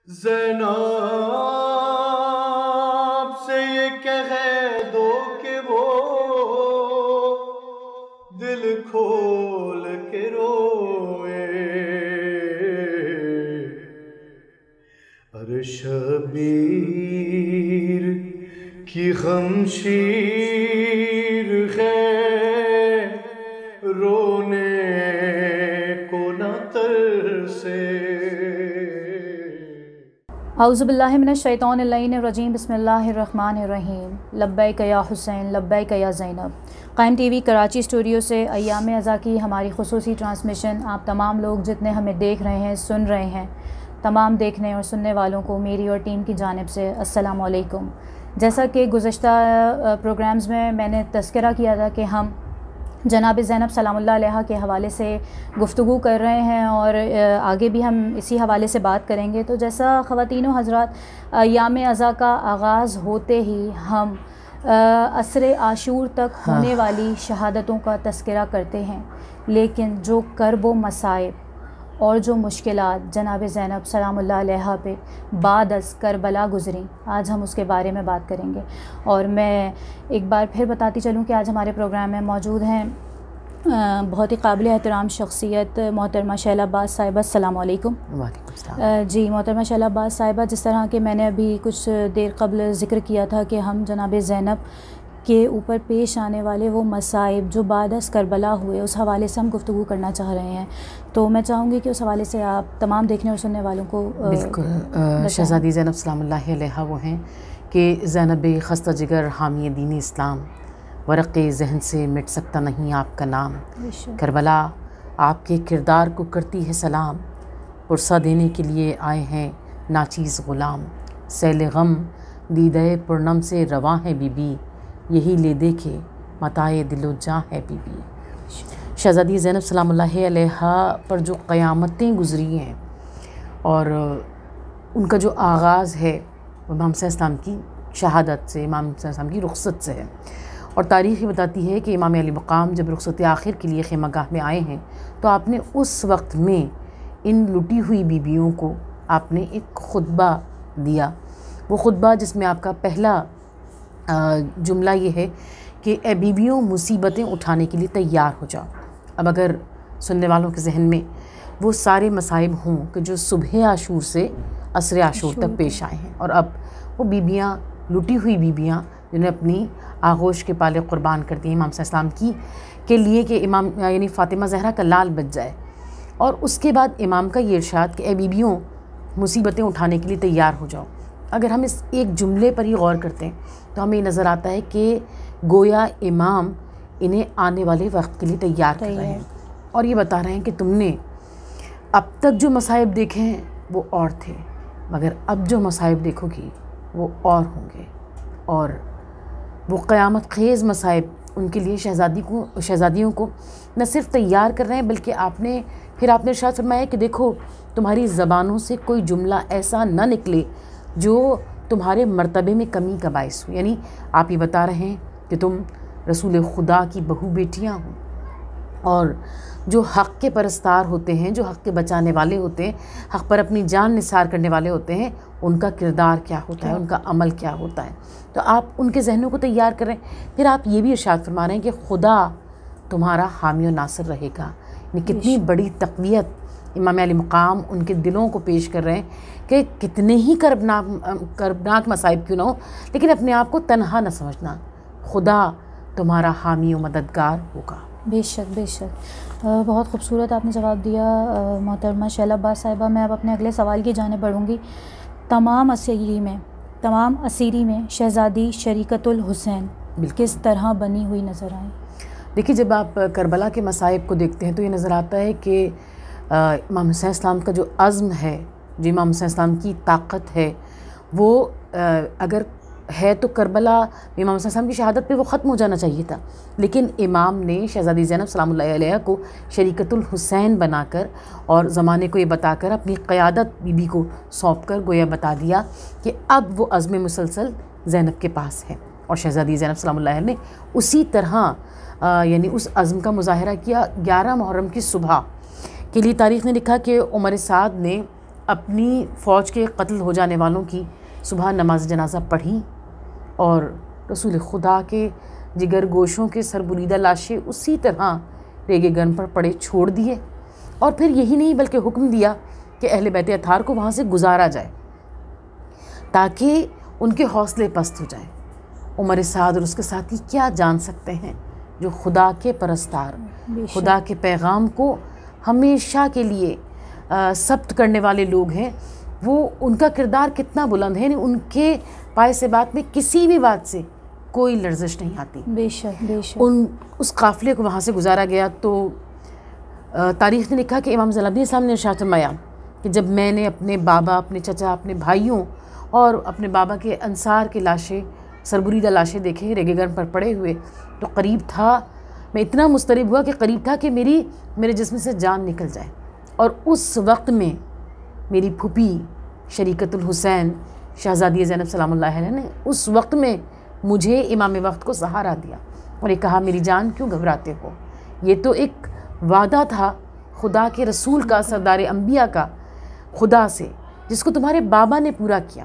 زینب سے یہ کہہ دو کہ وہ دل کھول کے روئے، ارے شبیر کی غمشیر ہے رونے کو نہ ترسے۔ اعوذ باللہ من الشیطان اللعین الرجیم، بسم اللہ الرحمن الرحیم۔ لبیک یا حسین، لبیک یا زینب۔ قائم ٹی وی کراچی اسٹوڈیو سے ایام اضحیٰ کی ہماری خصوصی ٹرانسمیشن آپ تمام لوگ جتنے ہمیں دیکھ رہے ہیں، سن رہے ہیں، تمام دیکھنے اور سننے والوں کو میری اور ٹیم کی جانب سے السلام علیکم۔ جیسا کہ گزشتہ پروگرامز میں نے تذکرہ کیا تھا کہ ہم جناب زینب سلام اللہ علیہا کے حوالے سے گفتگو کر رہے ہیں اور آگے بھی ہم اسی حوالے سے بات کریں گے۔ تو جیسا خواتین و حضرات، ایام اضحیٰ کا آغاز ہوتے ہی ہم عصر عاشور تک ہونے والی شہادتوں کا تذکرہ کرتے ہیں، لیکن جو کرب و مصائب اور جو مشکلات جناب زینب سلام اللہ علیہا پہ بعد از کربلا گزریں، آج ہم اس کے بارے میں بات کریں گے۔ اور میں ایک بار پھر بتاتی چلوں کہ آج ہمارے پروگرام میں موجود ہیں بہت ہی قابل احترام شخصیت محترمہ شیلا عباس صاحبہ، السلام علیکم۔ وعلیکم السلام۔ جی محترمہ شیلا عباس صاحبہ، جس طرح کہ میں نے ابھی کچھ دیر قبل ذکر کیا تھا کہ ہم جناب زینب کے اوپر پیش آنے والے وہ مصائب جو بعد از کربلا ہوئے، اس حوالے سے ہم گفتگو کرنا چاہ رہے ہیں، تو میں چاہوں گی کہ اس حوالے سے آپ تمام دیکھنے اور سننے والوں کو بالکل شہزادی زینب سلام اللہ علیہا وہ ہیں کہ زینب خستہ جگر حامی دین اسلام، ورق ذہن سے مٹ سکتا نہیں آپ کا نام، کربلا آپ کے کردار کو کرتی ہے سلام، پرسہ دینے کے لیے آئے ہیں ناچیز غلام، سیل غم دیدہ پرنم سے رواں ہے بی بی، یہی لے دیکھے متاع دل و جاں ہے بی بی۔ شہزادی زینب سلام اللہ علیہا پر جو قیامتیں گزری ہیں اور ان کا جو آغاز ہے وہ امام صلی اللہ علیہ وسلم کی شہادت سے، امام صلی اللہ علیہ وسلم کی رخصت سے ہے، اور تاریخ یہ بتاتی ہے کہ امام علی مقام جب رخصت آخر کے لیے خیمہ گاہ میں آئے ہیں تو آپ نے اس وقت میں ان لٹی ہوئی بیویوں کو آپ نے ایک خطبہ دیا، وہ خطبہ جس میں آپ کا پہلا جملہ یہ ہے کہ اے بیویوں مصیبتیں اٹھانے کے لیے تیار ہو جاؤ۔ اب اگر سننے والوں کے ذہن میں وہ سارے مصائب ہوں کہ جو صبح عاشور سے عصر عاشور تک پیش آئے ہیں، اور اب وہ بیویاں، لٹی ہوئی بیویاں جنہیں اپنی آغوش کے پالے قربان کر دی امام صلی اللہ علیہ وسلم کے لیے کہ امام یعنی فاطمہ زہرا کا لال بچ جائے، اور اس کے بعد امام کا یہ ارشاد کہ اے بیویوں مصیبتیں اٹھانے کے لیے تیار ہو جاؤ۔ اگر ہم اس ایک جملے پر ہی غور کرتے ہیں تو ہمیں نظر آتا ہے کہ گویا امام انہیں آنے والے وقت کے لیے تیار کر رہے ہیں، اور یہ بتا رہے ہیں کہ تم نے اب تک جو مصائب دیکھے ہیں وہ اور تھے، مگر اب جو مصائب دیکھو گی وہ اور ہوں گے، اور وہ قیامت خیز مصائب ان کے لیے شہزادیوں کو نہ صرف تیار کر رہے ہیں بلکہ آپ نے ارشاد فرمایا کہ دیکھو تمہاری زبانوں سے کوئی جملہ ایسا نہ نکلے جو تمہارے مرتبے میں کمی کا باعث ہو، یعنی آپ یہ بتا رہے ہیں کہ تم رسول خدا کی بہو بیٹیاں ہوں، اور جو حق کے پرستار ہوتے ہیں، جو حق کے بچانے والے ہوتے ہیں، حق پر اپنی جان نثار کرنے والے ہوتے ہیں، ان کا کردار کیا ہوتا ہے، ان کا عمل کیا ہوتا ہے، تو آپ ان کے ذہنوں کو تیار کر رہے ہیں۔ پھر آپ یہ بھی ارشاد فرما رہے ہیں کہ خدا تمہارا حامی و ناصر رہے گا، یعنی کتنی بڑی تقویت امام علی مقام ان کے دلوں کو پیش کر رہے ہیں کہ کتنے ہی کربناک مصائب کیوں نہ ہو لیکن اپنے آپ کو تنہا نہ سمجھنا، خدا تمہارا حامی و مددگار ہوگا۔ بے شک بے شک، بہت خوبصورت آپ نے جواب دیا محترمہ شیلا عباس صاحبہ۔ میں اب اپنے اگلے سوال کی جانب بڑھوں گی۔ تمام اسیری میں شہزادی شریکت الحسین کس طرح بنی ہوئی نظر آئیں؟ دیکھیے، جب آپ کربلا کے مصائب کو دیکھتے ہیں تو یہ نظر آتا ہے کہ امام حسین السلام کا جو عزم ہے، جو امام حسین السلام کی طاقت ہے، وہ اگر ہے تو کربلا امام حسین السلام کی شہادت پہ وہ ختم ہو جانا چاہیے تھا، لیکن امام نے شہزادی زینب سلام اللہ علیہا کو شریکت الحسین بنا کر اور زمانے کو یہ بتا کر اپنی قیادت بی بی کو سونپ کر گویا بتا دیا کہ اب وہ عزم مسلسل زینب کے پاس ہے، اور شہزادی زینب سلام اللہ علیہا نے اسی طرح یعنی اس عزم کا مظاہرہ کیا 11 محرم کی صبح کے لیے۔ تاریخ نے لکھا کہ عمر سعد نے اپنی فوج کے قتل ہو جانے والوں کی صبح نماز جنازہ پڑھی اور رسول خدا کے جگر گوشوں کے سربریدہ لاشیں اسی طرح ریگے گن پر پڑے چھوڑ دیے، اور پھر یہی نہیں بلکہ حکم دیا کہ اہل بیت اطہار کو وہاں سے گزارا جائے تاکہ ان کے حوصلے پست ہو جائیں۔ عمر سعد اور اس کے ساتھی کیا جان سکتے ہیں جو خدا کے پرستار، خدا کے پیغام کو ہمیشہ کے لیے ثبت کرنے والے لوگ ہیں، وہ ان کا کردار کتنا بلند ہے، ان کے پائے سے بات میں کسی بھی بات سے کوئی لرزش نہیں آتی۔ بے شک بے شک۔ اس قافلے کو وہاں سے گزارا گیا تو تاریخ نے لکھا کہ امام زین العابدین صاحب نے ارشاد فرمایا کہ جب میں نے اپنے بابا، اپنے چچا، اپنے بھائیوں اور اپنے بابا کے انصار کی لاشیں، سربریدہ لاشیں دیکھے ریگے گن پر پڑے ہوئے تو قریب تھا، میں اتنا مضطرب ہوا کہ قریب تھا کہ میرے جسم سے جان نکل جائے، اور اس وقت میں میری پھوپھی شریکت الحسین شہزادی زینب سلام اللہ علیہ نے اس وقت میں مجھے امام وقت کو سہارا دیا اور یہ کہا میری جان کیوں گھبراتے ہو، یہ تو ایک وعدہ تھا خدا کے رسول کا، سردار انبیاء کا، خدا سے، جس کو تمہارے بابا نے پورا کیا۔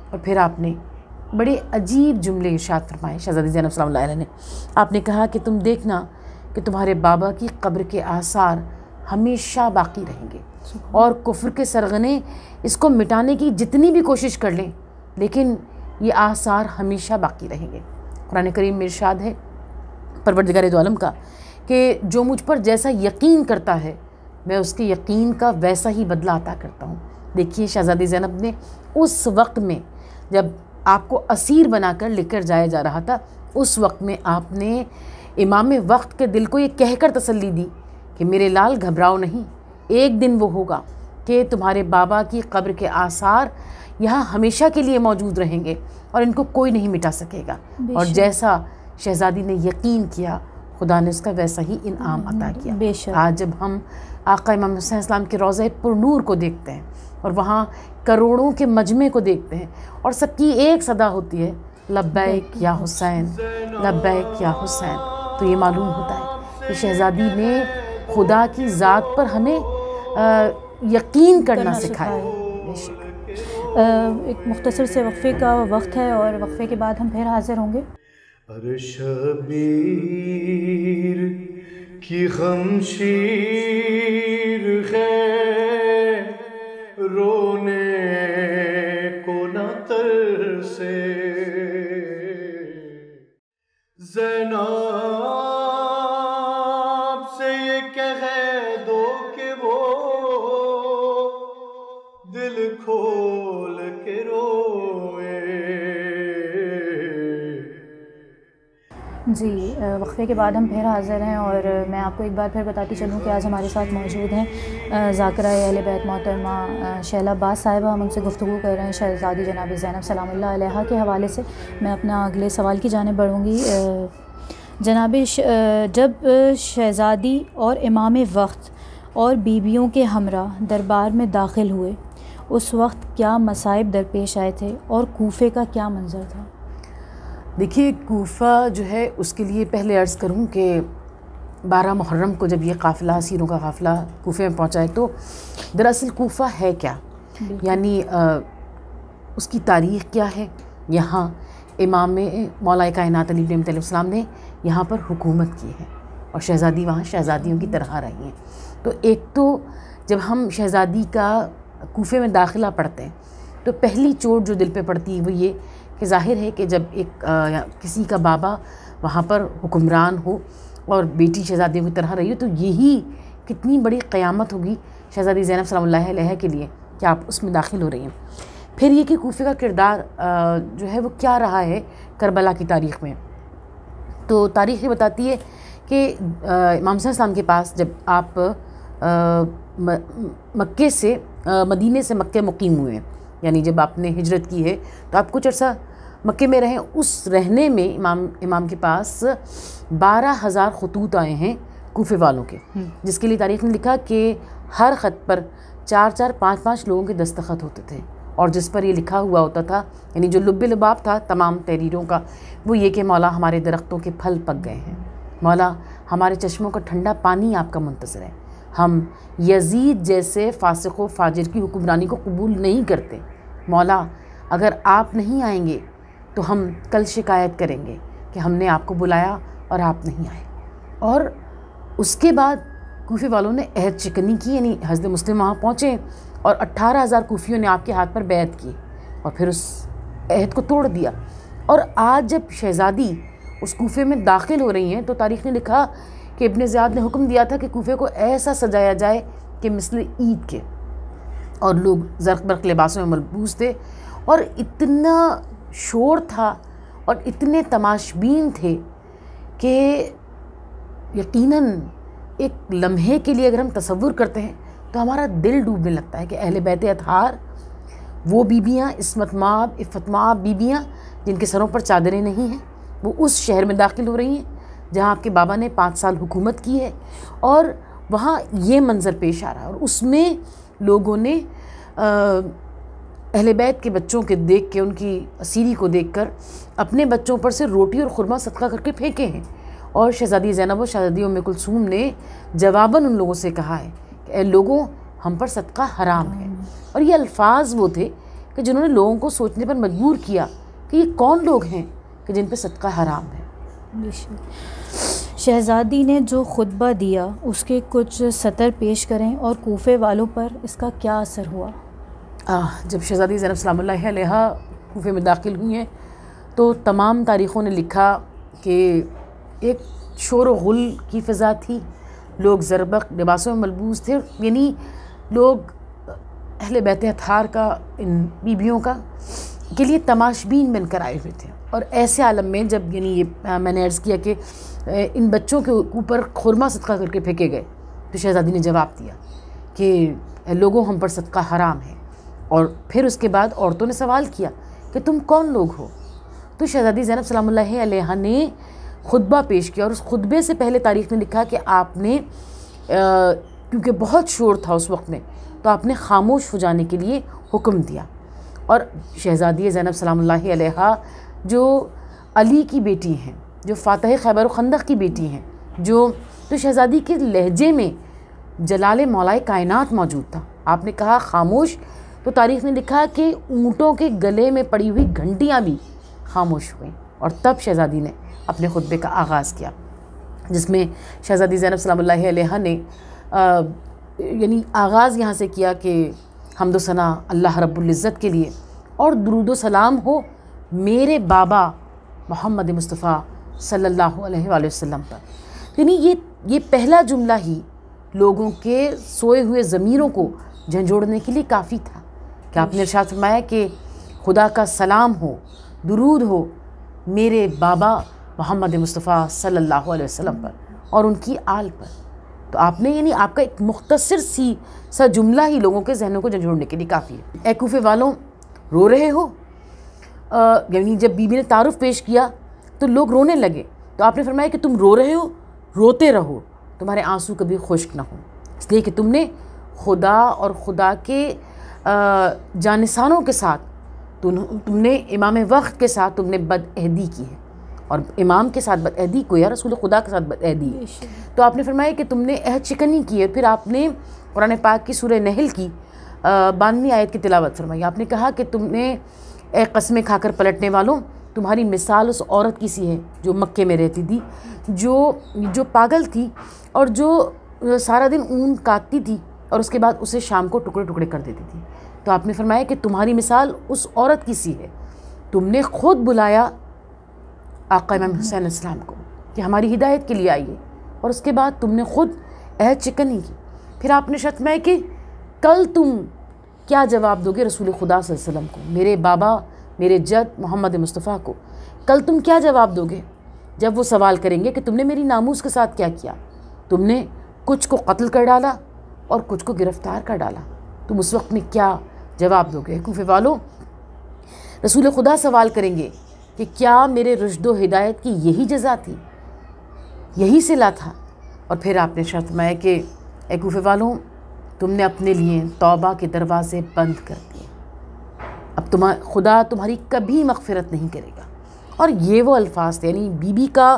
اور پھر آپ نے بڑے عجیب جملے ارشاد فرمائے شہزادی زینب سلام اللہ علیہ نے، آپ نے کہا کہ تم دیکھنا کہ تمہارے بابا کی قبر کے آثار ہمیشہ باقی رہیں گے، اور کفر کے سرغنے اس کو مٹانے کی جتنی بھی کوشش کر لیں لیکن یہ آثار ہمیشہ باقی رہیں گے۔ قرآن کریم میں ارشاد ہے پروردگار دو عالم کا کہ جو مجھ پر جیسا یقین کرتا ہے میں اس کے یقین کا ویسا ہی بدلہ عطا کرتا ہوں۔ دیکھیے شہزادی زینب نے اس وقت میں جب آپ کو اسیر بنا کر لے کر جایا جا رہا تھا، اس وقت میں آپ نے امام وقت کے دل کو یہ کہہ کر تسلی دی کہ میرے لال گھبراؤ نہیں، ایک دن وہ ہوگا کہ تمہارے بابا کی قبر کے آثار یہاں ہمیشہ کے لیے موجود رہیں گے اور ان کو کوئی نہیں مٹا سکے گا۔ اور جیسا شہزادی نے یقین کیا خدا نے اس کا ویسا ہی انعام عطا کیا۔ آج جب ہم آقا امام حسین اسلام کے روضہ پر نور کو دیکھتے ہیں اور وہاں کروڑوں کے مجمع کو دیکھتے ہیں اور سب کی ایک صدا ہوتی ہے لبیک یا حسین، لبیک یا حسین، تو یہ معلوم ہوتا ہے کہ شہزادی نے خدا کی ذات پر ہمیں یقین کرنا سکھایا۔ ایک مختصر سے وقفے کا وقت ہے اور وقفے کے بعد ہم پھر حاضر ہوں گے۔ شبیر کی خمشیر ہے رونے کو نہ ترسے، زینب سے یہ کہہ دو کہ وہ دل کھول کے روئے۔ جی وقفے کے بعد ہم پھر حاضر ہیں اور میں آپ کو ایک بار پھر بتاتی چلوں کہ آج ہمارے ساتھ موجود ہیں ذاکرہ اہل بیت محترمہ شیلا عباس صاحبہ، ہم ان سے گفتگو کر رہے ہیں شہزادی جناب زینب سلام اللہ علیہا کے حوالے سے۔ میں اپنا اگلے سوال کی جانب بڑھوں گی۔ جناب جب شہزادی اور امام وقت اور بیویوں کے ہمراہ دربار میں داخل ہوئے اس وقت کیا مصائب درپیش آئے تھے اور کوفے کا کیا منظر تھا؟ دیکھیے کوفہ جو ہے اس کے لیے پہلے عرض کروں کہ 12 محرم کو جب یہ قافلہ اسیروں کا قافلہ کوفے میں پہنچا ہے تو دراصل کوفہ ہے کیا، یعنی اس کی تاریخ کیا ہے۔ یہاں امام مولا کائنات علی رحمۃ اللہ السلام نے یہاں پر حکومت کی ہے اور شہزادی وہاں شہزادیوں کی طرح رہی ہیں۔ تو ایک تو جب ہم شہزادی کا کوفے میں داخلہ پڑھتے ہیں تو پہلی چوٹ جو دل پہ پڑتی ہے وہ یہ کہ ظاہر ہے کہ جب ایک کسی کا بابا وہاں پر حکمران ہو اور بیٹی شہزادیوں کی طرح رہی ہو تو یہی کتنی بڑی قیامت ہوگی شہزادی زینب سلام اللہ علیہ کے لیے کہ آپ اس میں داخل ہو رہی ہیں۔ پھر یہ کہ کوفے کا کردار جو ہے وہ کیا رہا ہے کربلا کی تاریخ میں، تو تاریخ یہ بتاتی ہے کہ امام حسین السلام کے پاس جب آپ مکے سے مدینے سے مکے مقیم ہوئے ہیں، یعنی جب آپ نے ہجرت کی ہے تو آپ کچھ عرصہ مکے میں رہیں، اس رہنے میں امام کے پاس 12,000 خطوط آئے ہیں کوفے والوں کے، جس کے لیے تاریخ نے لکھا کہ ہر خط پر 4-4 5-5 لوگوں کے دستخط ہوتے تھے اور جس پر یہ لکھا ہوا ہوتا تھا، یعنی جو لب لباب تھا تمام تحریروں کا وہ یہ کہ مولا ہمارے درختوں کے پھل پک گئے ہیں، مولا ہمارے چشموں کا ٹھنڈا پانی آپ کا منتظر ہے، ہم یزید جیسے فاسق و فاجر کی حکمرانی کو قبول نہیں کرتے. مولا اگر آپ نہیں آئیں گے تو ہم کل شکایت کریں گے کہ ہم نے آپ کو بلایا اور آپ نہیں آئے. اور اس کے بعد کوفے والوں نے عہد شکنی کی، یعنی حضرت مسلم وہاں پہنچے اور 18,000 کوفیوں نے آپ کے ہاتھ پر بیعت کی اور پھر اس عہد کو توڑ دیا. اور آج جب شہزادی اس کوفے میں داخل ہو رہی ہیں تو تاریخ نے لکھا کہ ابن زیاد نے حکم دیا تھا کہ کوفے کو ایسا سجایا جائے کہ مثل عید کے، اور لوگ زرق برق لباسوں میں ملبوس تھے اور اتنا شور تھا اور اتنے تماشبین تھے کہ یقیناً ایک لمحے کے لیے اگر ہم تصور کرتے ہیں تو ہمارا دل ڈوبنے لگتا ہے کہ اہل بیت اطہار، وہ بیبیاں عصمت مآب عفت مآب بیبیاں جن کے سروں پر چادریں نہیں ہیں، وہ اس شہر میں داخل ہو رہی ہیں جہاں آپ کے بابا نے 5 سال حکومت کی ہے، اور وہاں یہ منظر پیش آ رہا ہے. اور اس میں لوگوں نے اہل بیت کے بچوں کے دیکھ کے، ان کی اسیری کو دیکھ کر اپنے بچوں پر سے روٹی اور خرما صدقہ کر کے پھینکے ہیں. اور شہزادی زینب و شہزادی ام کلثوم نے جواباً ان لوگوں سے کہا ہے کہ اے لوگوں، ہم پر صدقہ حرام ہے. اور یہ الفاظ وہ تھے کہ جنہوں نے لوگوں کو سوچنے پر مجبور کیا کہ یہ کون لوگ ہیں کہ جن پہ صدقہ حرام ہے. شہزادی نے جو خطبہ دیا اس کے کچھ سطر پیش کریں اور کوفے والوں پر اس کا کیا اثر ہوا؟ جب شہزادی زینب سلام اللہ علیہا کوفے میں داخل ہوئی ہیں تو تمام تاریخوں نے لکھا کہ ایک شور و غل کی فضا تھی، لوگ زربق لباسوں میں ملبوس تھے، یعنی لوگ اہل بیت اطہار کا، ان بیبیوں کا کے لیے تماشبین بن کر آئے ہوئے تھے. اور ایسے عالم میں جب یعنی یہ میں نے عرض کیا کہ ان بچوں کے اوپر خرما صدقہ کر کے پھینکے گئے تو شہزادی نے جواب دیا کہ لوگوں، ہم پر صدقہ حرام ہے. اور پھر اس کے بعد عورتوں نے سوال کیا کہ تم کون لوگ ہو؟ تو شہزادی زینب سلام اللہ علیہا نے خطبہ پیش کیا، اور اس خطبے سے پہلے تاریخ نے لکھا کہ آپ نے کیونکہ بہت شور تھا اس وقت میں تو آپ نے خاموش ہو جانے کے لیے حکم دیا. اور شہزادی زینب سلام اللہ علیہا جو علی کی بیٹی ہیں، جو فاتح خیبر و خندق کی بیٹی ہیں، جو شہزادی کے لہجے میں جلال مولائے کائنات موجود تھا. آپ نے کہا خاموش، تو تاریخ نے لکھا کہ اونٹوں کے گلے میں پڑی ہوئی گھنٹیاں بھی خاموش ہوئیں. اور تب شہزادی نے اپنے خطبے کا آغاز کیا، جس میں شہزادی زینب سلام اللہ علیہا نے یعنی آغاز یہاں سے کیا کہ حمد و ثنا اللہ رب العزت کے لیے اور درود و سلام ہو میرے بابا محمد مصطفیٰ صلی اللہ علیہ وآلہ وسلم پر. یعنی یہ پہلا جملہ ہی لوگوں کے سوئے ہوئے ضمیروں کو جھنجھوڑنے کے لیے کافی تھا کہ آپ نے ارشاد فرمایا کہ خدا کا سلام ہو، درود ہو میرے بابا محمد مصطفیٰ صلی اللہ علیہ وسلم پر اور ان کی آل پر. تو آپ نے یعنی آپ کا ایک مختصر سا جملہ ہی لوگوں کے ذہنوں کو جھنجھوڑنے کے لیے کافی ہے. اے کوفے والوں، رو رہے ہو؟ یعنی جب بیوی نے تعارف پیش کیا تو لوگ رونے لگے، تو آپ نے فرمایا کہ تم رو رہے ہو، روتے رہو، تمہارے آنسو کبھی خشک نہ ہوں، اس لیے کہ تم نے خدا اور خدا کے جانثانوں کے ساتھ تم نے امام وقت کے ساتھ تم نے بدعہدی کی ہے. اور امام کے ساتھ بدعہدی کو یا رسول خدا کے ساتھ بدعہدی، تو آپ نے فرمایا کہ تم نے عہد شکنی کی ہے. پھر آپ نے قرآن پاک کی سورہ نحل کی 92ویں آیت کی تلاوت فرمائی. آپ نے کہا کہ تم نے اے قسمیں کھا کر پلٹنے والوں، تمہاری مثال اس عورت کی سی ہے جو مکے میں رہتی تھی، جو پاگل تھی اور جو سارا دن اون کاٹتی تھی اور اس کے بعد اسے شام کو ٹکڑے ٹکڑے کر دیتی تھی. تو آپ نے فرمایا کہ تمہاری مثال اس عورت کی سی ہے. تم نے خود بلایا آقا امام حسین علیہ السلام کو کہ ہماری ہدایت کے لیے آئیے، اور اس کے بعد تم نے خود عہد شکنی کی. پھر آپ نے شرط میں کہ کل تم کیا جواب دو گے رسول خدا صلی اللہ علیہ وسلم کو، میرے بابا میرے جد محمد مصطفیٰ کو کل تم کیا جواب دو گے جب وہ سوال کریں گے کہ تم نے میری ناموس کے ساتھ کیا کیا؟ تم نے کچھ کو قتل کر ڈالا اور کچھ کو گرفتار کر ڈالا، تم اس وقت میں کیا جواب دو گے؟ کوفے والوں، رسول خدا سوال کریں گے کہ کیا میرے رشد و ہدایت کی یہی جزا تھی، یہی صلہ تھا؟ اور پھر آپ نے شرط فرمایا کہ اے کوفے والوں، تم نے اپنے لیے توبہ کے دروازے بند کر دیے، اب خدا تمہاری کبھی مغفرت نہیں کرے گا. اور یہ وہ الفاظ تھے، یعنی بی بی کا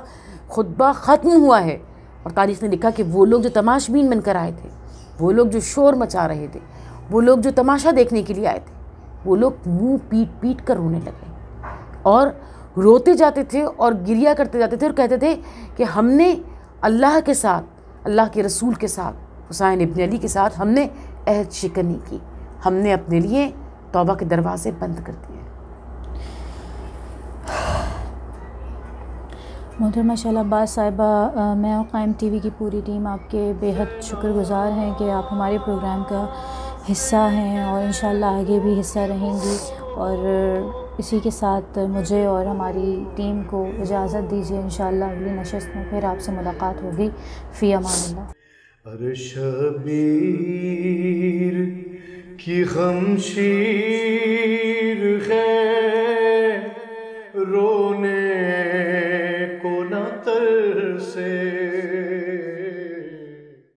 خطبہ ختم ہوا ہے اور تاریخ نے لکھا کہ وہ لوگ جو تماشبین بن کر آئے تھے وہ لوگ جو شور مچا رہے تھے، وہ لوگ جو تماشا دیکھنے کے لیے آئے تھے، وہ لوگ منہ پیٹ پیٹ کر رونے لگے اور روتے جاتے تھے اور گریہ کرتے جاتے تھے اور کہتے تھے کہ ہم نے اللہ کے ساتھ، اللہ کے رسول کے ساتھ، حسین ابن علی کے ساتھ ہم نے عہد شکنی کی، ہم نے اپنے لیے توبہ کے دروازے بند کر دیے۔ محترمہ شہلا عباس صاحبہ، میں اور قائم ٹی وی کی پوری ٹیم آپ کے بے حد شکر گزار ہیں کہ آپ ہمارے پروگرام کا حصہ ہیں اور انشاءاللہ آگے بھی حصہ رہیں گی، اور اسی کے ساتھ مجھے اور ہماری ٹیم کو اجازت دیجیے، انشاءاللہ اگلی نشست میں پھر آپ سے ملاقات ہوگی۔ فی امان اللہ۔ شبیر کی خمشیر